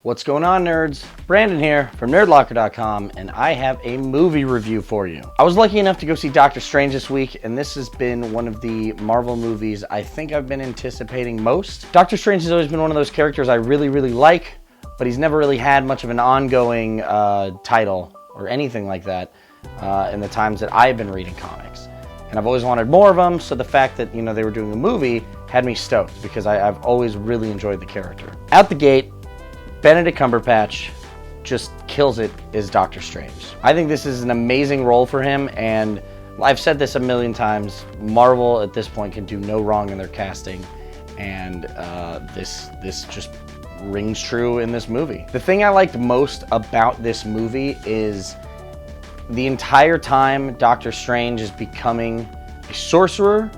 What's going on, nerds? Brandon here from Nerdlocker.com, and I have a movie review for you. I was lucky enough to go see Doctor Strange this week, and this has been one of the Marvel movies I think I've been anticipating most. Doctor Strange has always been one of those characters I really like, but he's never really had much of an ongoing title or anything like that in the times that I've been reading comics. And I've always wanted more of them, so the fact that, they were doing a movie had me stoked because I've always really enjoyed the character. Out the gate, Benedict Cumberbatch just kills it as Doctor Strange. I think this is an amazing role for him, and I've said this a million times, Marvel at this point can do no wrong in their casting, and this just rings true in this movie. The thing I liked most about this movie is the entire time Doctor Strange is becoming a sorcerer,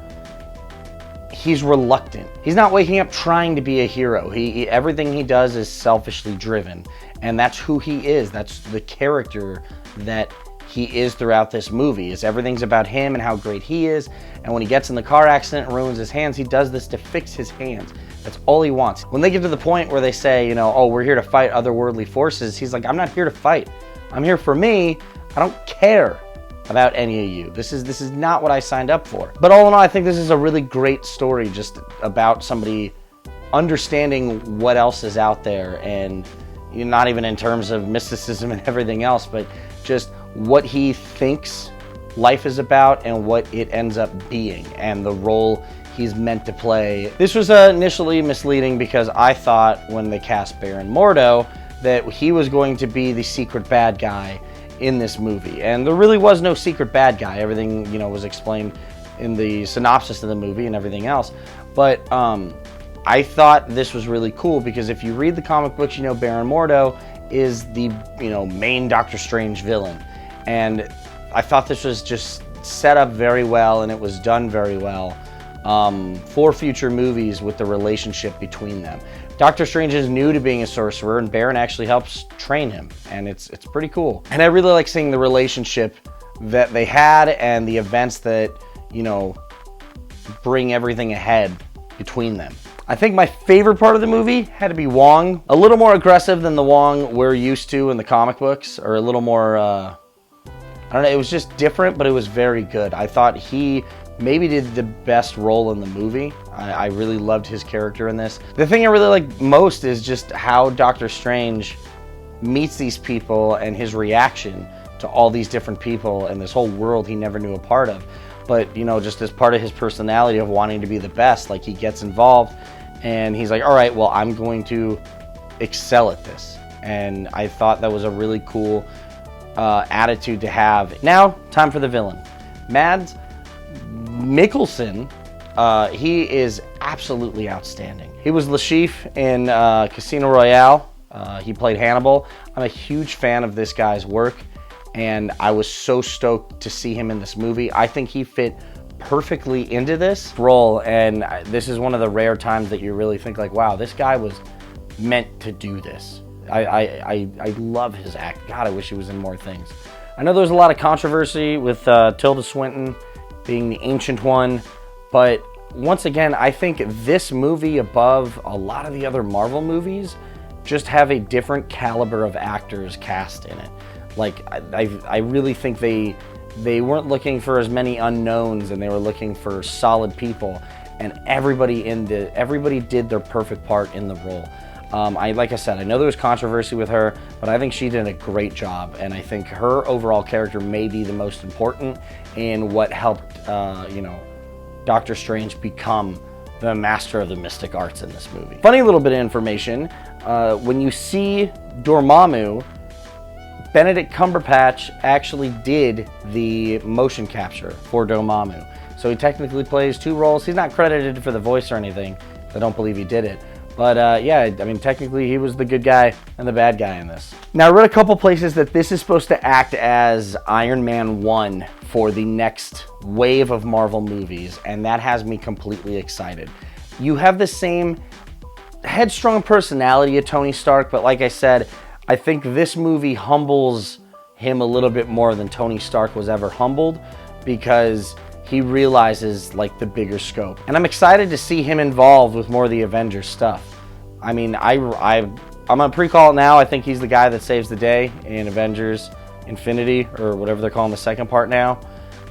he's reluctant. He's not waking up trying to be a hero. Everything he does is selfishly driven, and that's who he is. That's the character that he is throughout this movie. Everything's about him and how great he is, and when he gets in the car accident and ruins his hands, he does this to fix his hands. That's all he wants. When they get to the point where they say, oh, we're here to fight otherworldly forces, he's like, I'm not here to fight. I'm here for me. I don't care about any of you. This is not what I signed up for. But all in all, I think this is a really great story just about somebody understanding what else is out there, and not even in terms of mysticism and everything else, but just what he thinks life is about and what it ends up being and the role he's meant to play. This was initially misleading because I thought when they cast Baron Mordo that he was going to be the secret bad guy in this movie, and there really was no secret bad guy. Everything was explained in the synopsis of the movie and everything else. But I thought this was really cool because if you read the comic books, Baron Mordo is the main Doctor Strange villain, and I thought this was just set up very well, and it was done very well for future movies with the relationship between them. Doctor Strange is new to being a sorcerer, and Baron actually helps train him, and it's pretty cool. And I really like seeing the relationship that they had and the events that, bring everything ahead between them. I think my favorite part of the movie had to be Wong. A little more aggressive than the Wong we're used to in the comic books, or a little more, I don't know, it was just different, but it was very good. I thought he maybe did the best role in the movie. I really loved his character in this. The thing I really like most is just how Doctor Strange meets these people and his reaction to all these different people and this whole world he never knew a part of. But, just as part of his personality of wanting to be the best, like he gets involved and he's like, all right, well, I'm going to excel at this. And I thought that was a really cool attitude to have. Now, time for the villain. Mads Mikkelsen, he is absolutely outstanding. He was Le Chiffre in Casino Royale. He played Hannibal. I'm a huge fan of this guy's work, and I was so stoked to see him in this movie. I think he fit perfectly into this role, and this is one of the rare times that you really think like, wow, this guy was meant to do this. I love his act. God, I wish he was in more things. I know there was a lot of controversy with Tilda Swinton being the Ancient One, but once again, I think this movie, above a lot of the other Marvel movies, just have a different caliber of actors cast in it. Like, I really think they weren't looking for as many unknowns, and they were looking for solid people, and everybody did their perfect part in the role. Like I said, I know there was controversy with her, but I think she did a great job, and I think her overall character may be the most important in what helped, Doctor Strange become the master of the mystic arts in this movie. Funny little bit of information, when you see Dormammu, Benedict Cumberbatch actually did the motion capture for Dormammu. So he technically plays two roles. He's not credited for the voice or anything. I don't believe he did it. But yeah, I mean, technically he was the good guy and the bad guy in this. Now, I read a couple places that this is supposed to act as Iron Man 1 for the next wave of Marvel movies, and that has me completely excited. You have the same headstrong personality of Tony Stark, but like I said, I think this movie humbles him a little bit more than Tony Stark was ever humbled, because he realizes like the bigger scope. And I'm excited to see him involved with more of the Avengers stuff. I mean, I I'm gonna pre-call it now. I think he's the guy that saves the day in Avengers Infinity, or whatever they're calling the second part now.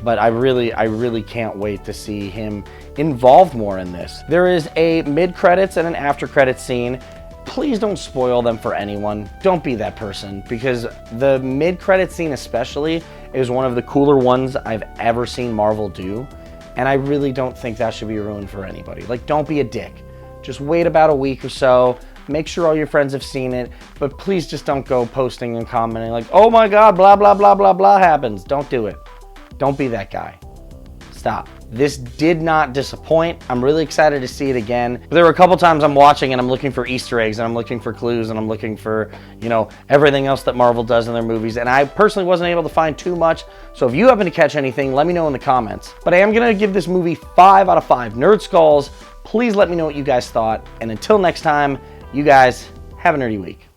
But I really can't wait to see him involved more in this. There is a mid-credits and an after-credits scene. Please don't spoil them for anyone. Don't be that person, because the mid-credits scene especially is one of the cooler ones I've ever seen Marvel do, and I really don't think that should be ruined for anybody. Like, don't be a dick. Just wait about a week or so, make sure all your friends have seen it, but please just don't go posting and commenting like, oh my god, blah, blah, blah, blah, blah happens. Don't do it. Don't be that guy. Stop. This did not disappoint. I'm really excited to see it again. There were a couple times I'm watching and I'm looking for Easter eggs and I'm looking for clues and I'm looking for, you know, everything else that Marvel does in their movies. And I personally wasn't able to find too much. So if you happen to catch anything, let me know in the comments. But I am going to give this movie 5 out of 5 Nerd Skulls. Please let me know what you guys thought. And until next time, you guys have a nerdy week.